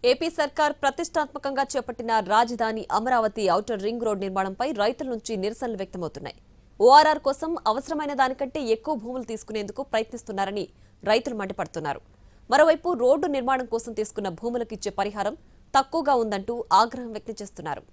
AP సర్కార్ ప్రతిష్టాత్మకంగా చేపట్టిన రాజధాని అమరావతి ఔటర్ రింగ్ రోడ్ నిర్మాణంపై రైతుల నుంచి నిరసనలు వ్యక్తమవుతున్నాయి. ఓఆర్ఆర్ కోసం అవసరమైన దానికంటే ఎక్కువ భూములు తీసుకునేందుకు ప్రయత్నిస్తున్నారని రైతులు మండిపడుతున్నారు. మరోవైపు రోడ్డు నిర్మాణం కోసం తీసుకున్న భూములకు ఇచ్చే పరిహారం తక్కువగా ఉందంటూ ఆగ్రహం వ్యక్తం చేస్తున్నారు.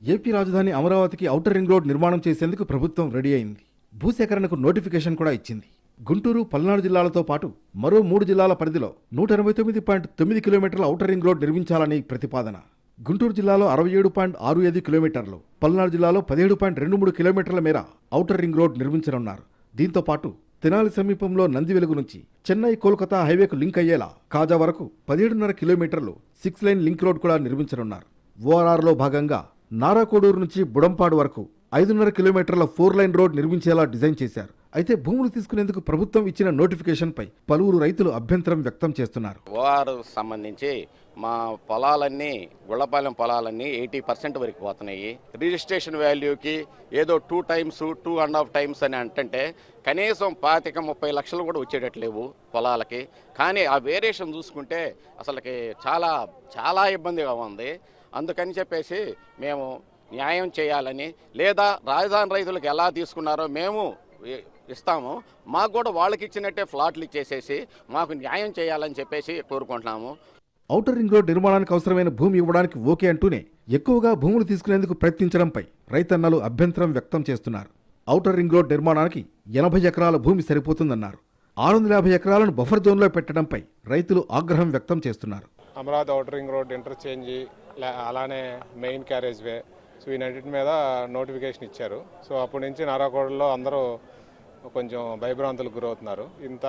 ఏపీ రాజధాని అమరావతికి ఔటర్ రింగ్ రోడ్ నిర్మాణం చేసేందుకు ప్రభుత్వం రెడీ అయింది. భూసేకరణకు నోటిఫికేషన్ కూడా ఇచ్చింది. గుంటూరు, పల్నాడు జిల్లాలతో పాటు మరో 3 జిల్లాల పరిధిలో 189.9 కిలోమీటర్ల ఔటర్ రింగ్ రోడ్ నిర్మించాలని ప్రతిపాదన. గుంటూరు జిల్లాలో 67.65 కిలోమీటర్లు, పల్నాడు జిల్లాలో 17.23 కిలోమీటర్ల మేర ఔటర్ రింగ్ రోడ్ నిర్మించనున్నారు. దీంతో పాటు తెనాలి సమీపంలో నందివెలుగు నుంచి చెన్నై, కోల్కతా హైవేకు లింక్ అయ్యేలా కాజా వరకు 17.5 కిలోమీటర్లు 6 లైన్ లింక్ రోడ్ కూడా నిర్మించనున్నారు. ఓఆర్ఆర్లో భాగంగా నారాకోడూరు నుంచి బుడంపాడు వరకు 5.5 కిలోమీటర్ల 4 లైన్ రోడ్ నిర్మించేలా డిజైన్ చేశారు. అయితే భూములు తీసుకునేందుకు ప్రభుత్వం ఇచ్చిన నోటిఫికేషన్ పై పలువురు రైతులు అభ్యంతరం వ్యక్తం చేస్తున్నారు. ఓఆర్ సంబంధించి మా పొలాలన్నీ, గుళ్లపాలెం పొలాలన్నీ 80% వరకు పోతున్నాయి. రిజిస్ట్రేషన్ వాల్యూకి ఏదో 2 times 2.5 times అని అంటే కనీసం 25-30 లక్షలు కూడా వచ్చేటట్లేవు పొలాలకి. కానీ ఆ వేరియేషన్ చూసుకుంటే అసలుకి చాలా చాలా ఇబ్బందిగా ఉంది. అందుకని చెప్పేసి మేము న్యాయం చేయాలని, లేదా రాజధాని రైతులకు ఎలా తీసుకున్నారో మేము ఇస్తాము, మాకు కూడా వాళ్ళకి ఇచ్చినట్టే ఫ్లాట్లు ఇచ్చేసేసి మాకు న్యాయం చేయాలని చెప్పేసి కోరుకుంటున్నాము. ఔటర్ రింగ్ రోడ్ నిర్మాణానికి అవసరమైన భూమి ఇవ్వడానికి ఓకే అంటూనే ఎక్కువగా భూములు తీసుకునేందుకు ప్రయత్నించడంపై రైతన్నలు అభ్యంతరం వ్యక్తం చేస్తున్నారు. ఔటర్ రింగ్ రోడ్ నిర్మాణానికి 80 ఎకరాల భూమి సరిపోతుందన్నారు. 650 ఎకరాలను బఫర్ జోన్లో పెట్టడంపై రైతులు ఆగ్రహం వ్యక్తం చేస్తున్నారు. Amaravati outer ring road interchange, అలానే మెయిన్ క్యారేజ్ వే, సో ఈ రెండింటి మీద నోటిఫికేషన్ ఇచ్చారు. సో అప్పటి నుంచి నారాకోడలో అందరూ కొంచెం భయభ్రాంతులకు గురవుతున్నారు. ఇంత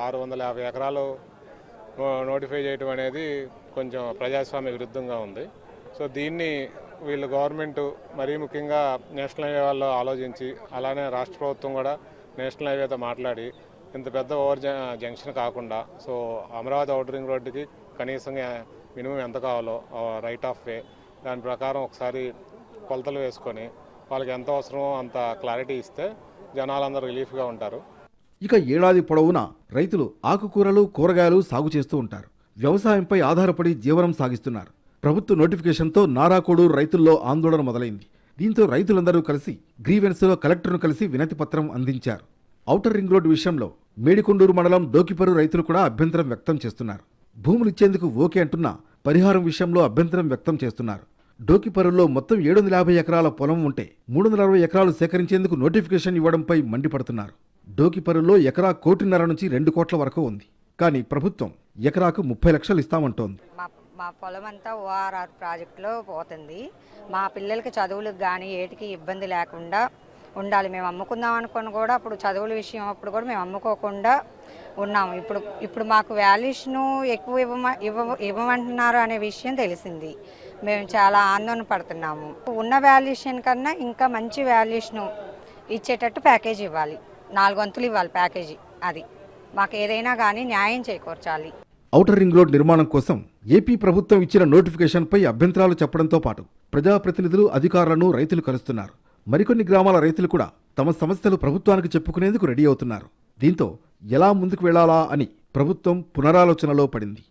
650 ఎకరాలు నోటిఫై చేయడం అనేది కొంచెం ప్రజాస్వామ్య విరుద్ధంగా ఉంది. సో దీన్ని వీళ్ళు గవర్నమెంట్ మరీ ముఖ్యంగా నేషనల్ హైవే వాళ్ళు ఆలోచించి, అలానే రాష్ట్ర ప్రభుత్వం కూడా నేషనల్ హైవేతో మాట్లాడి ఇంత పెద్ద ఓవర్ జంక్షన్ కాకుండా, సో అమరావతి ఔటర్ రింగ్ రోడ్డుకి కనీసంగా మినిమం ఎంత కావాలో రైట్ ఆఫ్ వే, దాని ప్రకారం ఒకసారి కొలతలు వేసుకొని వాళ్ళకి ఎంత అవసరమో అంత క్లారిటీ ఇస్తే జనాలందరూ రిలీఫ్గా ఉంటారు. ఇక ఏడాది పొడవునా రైతులు ఆకుకూరలు, కూరగాయలు సాగు చేస్తూ ఉంటారు. వ్యవసాయంపై ఆధారపడి జీవనం సాగిస్తున్నారు. ప్రభుత్వ నోటిఫికేషన్తో నారాకోడూరు రైతుల్లో ఆందోళన మొదలైంది. దీంతో రైతులందరూ కలిసి గ్రీవెన్స్లో కలెక్టర్ను కలిసి వినతి పత్రం అందించారు. ఔటర్ రింగ్ రోడ్డు విషయంలో మేడికొండూరు మండలం డోకిపరు రైతులు కూడా అభ్యంతరం వ్యక్తం చేస్తున్నారు. భూములు ఇచ్చేందుకు ఓకే అంటున్నా పరిహారం విషయంలో అభ్యంతరం వ్యక్తం చేస్తున్నారు. డోకిపరులో మొత్తం 750 ఎకరాల పొలం ఉంటే 360 ఎకరాలు సేకరించేందుకు నోటిఫికేషన్ ఇవ్వడంపై మండిపడుతున్నారు. డోకిపరులో ఎకరా 1.5 నుంచి 2 కోట్ల వరకు ఉంది. కానీ ప్రభుత్వం ఎకరాకు 30 లక్షలు ఇస్తామంటోంది. మా పొలం అంతా ఓఆర్ఆర్ ప్రాజెక్టులో పోతుంది. మా పిల్లలకి చదువులకు కానీ ఏటికి ఇబ్బంది లేకుండా ఉండాలి. మేము అమ్ముకుందాం అనుకుని కూడా అప్పుడు చదువుల విషయం అప్పుడు కూడా మేము అమ్ముకోకుండా ఉన్నాము. ఇప్పుడు మాకు వాల్యుయేషను ఎక్కువ ఇవ్వమంటున్నారు అనే విషయం తెలిసింది. మేము చాలా ఆందోళన పడుతున్నాము. ఉన్న వాల్యుయేషన్ కన్నా ఇంకా మంచి వాల్యుయేషను ఇచ్చేటట్టు ప్యాకేజీ ఇవ్వాలి. 4 వంతులు ఇవ్వాలి ప్యాకేజీ. అది మాకు ఏదైనా కానీ న్యాయం చేకూర్చాలి. ఔటర్ రింగ్ రోడ్ నిర్మాణం కోసం ఏపీ ప్రభుత్వం ఇచ్చిన నోటిఫికేషన్పై అభ్యంతరాలు చెప్పడంతో పాటు ప్రజాప్రతినిధులు, అధికారులను రైతులు కలుస్తున్నారు. మరికొన్ని గ్రామాల రైతులు కూడా తమ సమస్యలు ప్రభుత్వానికి చెప్పుకునేందుకు రెడీ అవుతున్నారు. దీంతో ఎలా ముందుకు వెళ్లాలా అని ప్రభుత్వం పునరాలోచనలో పడింది.